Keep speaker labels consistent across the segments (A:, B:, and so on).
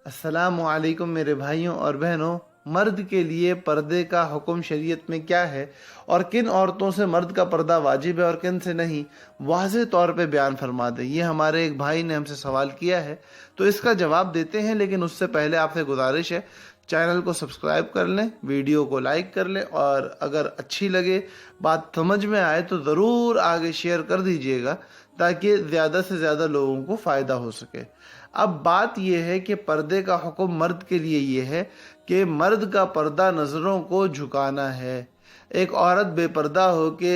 A: अस्सलाम वालेकुम मेरे भाइयों और बहनों। मर्द के लिए पर्दे का हुक्म शरीयत में क्या है और किन औरतों से मर्द का पर्दा वाजिब है और किन से नहीं, वाज़ेह तौर पे बयान फरमा दें। ये हमारे एक भाई ने हमसे सवाल किया है, तो इसका जवाब देते हैं। लेकिन उससे पहले आपसे गुजारिश है, चैनल को सब्सक्राइब कर लें, वीडियो को लाइक कर लें और अगर अच्छी लगे, बात समझ में आए तो ज़रूर आगे शेयर कर दीजिएगा ताकि ज़्यादा से ज़्यादा लोगों को फ़ायदा हो सके। अब बात यह है कि पर्दे का हुक्म मर्द के लिए ये है कि मर्द का पर्दा नज़रों को झुकाना है। एक औरत बेपर्दा हो के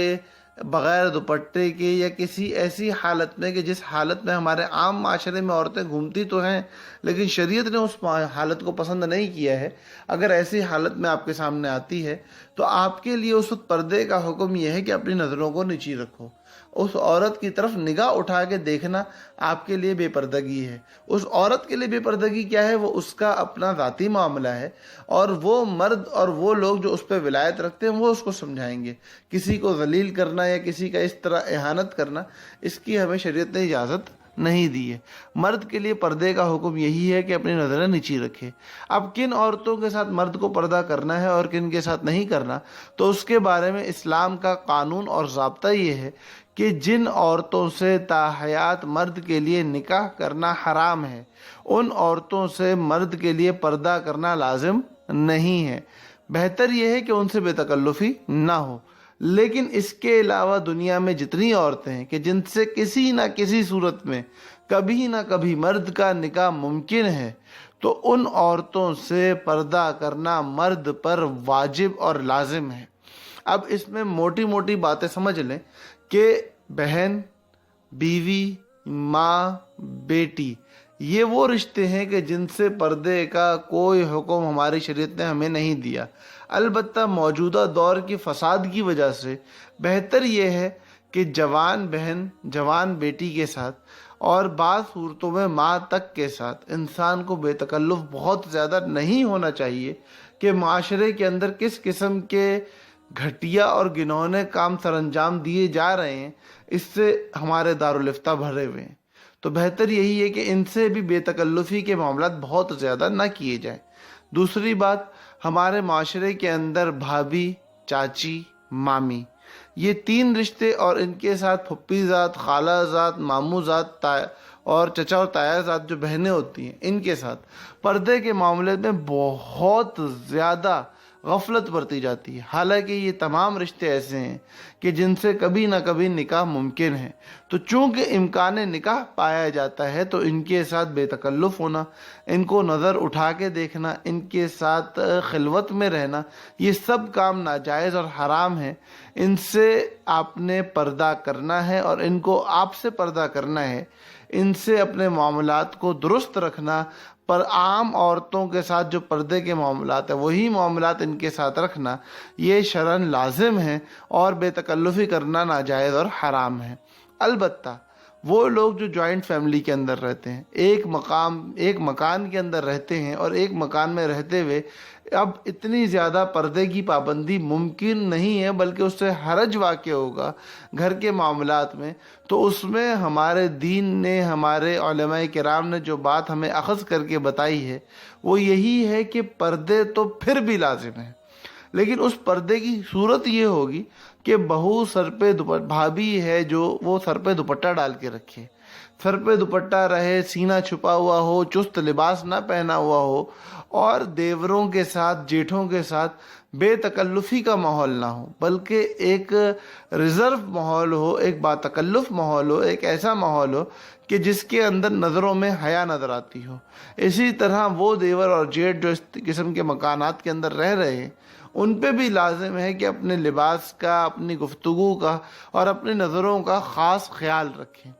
A: बग़ैर दुपट्टे के या किसी ऐसी हालत में कि जिस हालत में हमारे आम माशरे में औरतें घूमती तो हैं लेकिन शरीयत ने उस हालत को पसंद नहीं किया है, अगर ऐसी हालत में आपके सामने आती है तो आपके लिए उस पर्दे का हुक्म यह है कि अपनी नज़रों को नीची रखो। उस औरत की तरफ निगाह उठा के देखना आपके लिए बेपर्दगी है। उस औरत के लिए बेपर्दगी क्या है, वो उसका अपना ज़ाती मामला है और वो मर्द और वो लोग जो उस पर विलायत रखते हैं वो उसको समझाएंगे। किसी को जलील करना या किसी का इस तरह एहानत करना, इसकी हमें शरीयत ने इजाज़त नहीं दी है। मर्द के लिए पर्दे का हुक्म यही है कि अपनी नज़रें नीची रखे। अब किन औरतों के साथ मर्द को पर्दा करना है और किन के साथ नहीं करना, तो उसके बारे में इस्लाम का कानून और ज़ाब्ता ये है कि जिन औरतों से ताहयात मर्द के लिए निकाह करना हराम है, उन औरतों से मर्द के लिए पर्दा करना लाजिम नहीं है। बेहतर यह है कि उनसे बेतकल्लुफ़ी ना हो। लेकिन इसके अलावा दुनिया में जितनी औरतें हैं कि जिनसे किसी ना किसी सूरत में कभी ना कभी मर्द का निकाह मुमकिन है, तो उन औरतों से पर्दा करना मर्द पर वाजिब और लाजिम है। अब इसमें मोटी मोटी बातें समझ लें कि बहन, बीवी, माँ, बेटी, ये वो रिश्ते हैं कि जिनसे पर्दे का कोई हुक्म हमारी शरीयत ने हमें नहीं दिया। अलबत्ता मौजूदा दौर की फसाद की वजह से बेहतर ये है कि जवान बहन, जवान बेटी के साथ और बाज़ सूरतों में माँ तक के साथ इंसान को बेतकल्लुफ़ बहुत ज़्यादा नहीं होना चाहिए कि माशरे के अंदर किस किस्म के घटिया और घिनौने काम सरअंजाम दिए जा रहे हैं, इससे हमारे दारुल इफ्ता भरे हुए हैं। तो बेहतर यही है कि इनसे भी बेतकल्लुफ़ी के मामलात बहुत ज़्यादा ना किए जाएं। दूसरी बात, हमारे माशरे के अंदर भाभी, चाची, मामी, ये तीन रिश्ते और इनके साथ फुप्पी ज़ात, खाला ज़ात, मामू ज़ात और चचा और ताया ज़ात जो बहनें होती हैं, इनके साथ पर्दे के मामले में बहुत ज़्यादा गफलत बरती जाती है। हालांकि ये तमाम रिश्ते ऐसे हैं कि जिनसे कभी ना कभी निकाह मुमकिन है, तो चूंकि इम्कान निकाह पाया जाता है तो इनके साथ बेतकल्लुफ़ होना, इनको नज़र उठा के देखना, इनके साथ खिलवत में रहना, ये सब काम नाजायज़ और हराम है। इनसे आपने पर्दा करना है और इनको आपसे पर्दा करना है। इनसे अपने मामलात को दुरुस्त रखना, पर आम औरतों के साथ जो पर्दे के मामलात है वही मामलात इनके साथ रखना, ये शरन लाजिम है और बेतकल्लुफ़ी करना नाजायज़ और हराम है। अलबत्ता वो लोग जो जॉइंट फैमिली के अंदर रहते हैं, एक मकान के अंदर रहते हैं और एक मकान में रहते हुए अब इतनी ज़्यादा पर्दे की पाबंदी मुमकिन नहीं है, बल्कि उससे हरज वाक़ होगा घर के मामलात में, तो उसमें हमारे दीन ने, हमारे उलमाए किराम ने जो बात हमें अख़ज़ करके बताई है वो यही है कि पर्दे तो फिर भी लाजिम है, लेकिन उस पर्दे की सूरत ये होगी कि बहू सर पे भाभी है जो वो सर पे दुपट्टा डाल के रखे, सर पे दुपट्टा रहे, सीना छुपा हुआ हो, चुस्त लिबास ना पहना हुआ हो और देवरों के साथ, जेठों के साथ बेतकल्लुफ़ी का माहौल ना हो, बल्कि एक रिज़र्व माहौल हो, एक बातकल्लुफ़ माहौल हो, एक ऐसा माहौल हो कि जिसके अंदर नज़रों में हया नज़र आती हो। इसी तरह वो देवर और जेठ जो इस किस्म के मकानात के अंदर रह रहे हैं, उन पे भी लाजिम है कि अपने लिबास का, अपनी गुफ्तगू का और अपनी नज़रों का ख़ास ख्याल रखें।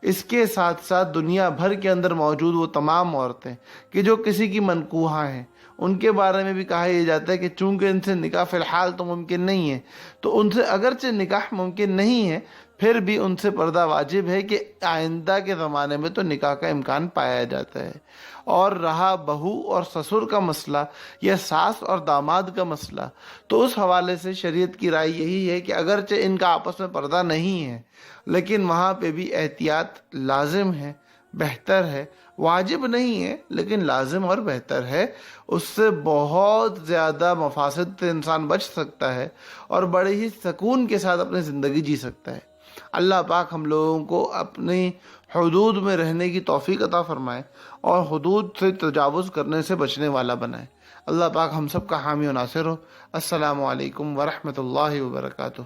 A: इसके साथ साथ दुनिया भर के अंदर मौजूद वो तमाम औरतें कि जो किसी की मनकूहा हैं, उनके बारे में भी कहा यह जाता है कि चूंकि इनसे निकाह फ़िलहाल तो मुमकिन नहीं है, तो उनसे अगरचे निकाह मुमकिन नहीं है फिर भी उनसे पर्दा वाजिब है कि आइंदा के ज़माने में तो निकाह का इम्कान पाया जाता है। और रहा बहू और ससुर का मसला या सास और दामाद का मसला, तो उस हवाले से शरीयत की राय यही है कि अगरचे इनका आपस में पर्दा नहीं है, लेकिन वहाँ पे भी एहतियात लाजिम है, بہتر ہے، واجب نہیں ہے لیکن لازم اور بہتر ہے، اس سے بہت زیادہ مفاسد سے انسان بچ سکتا ہے اور بڑے ہی سکون کے ساتھ اپنی زندگی جی سکتا ہے۔ اللہ پاک ہم لوگوں کو اپنی حدود میں رہنے کی توفیق عطا فرمائے اور حدود سے تجاوز کرنے سے بچنے والا بنائے۔ اللہ پاک ہم سب کا حامی و ناصر ہو۔ السلام علیکم ورحمۃ اللہ وبرکاتہ۔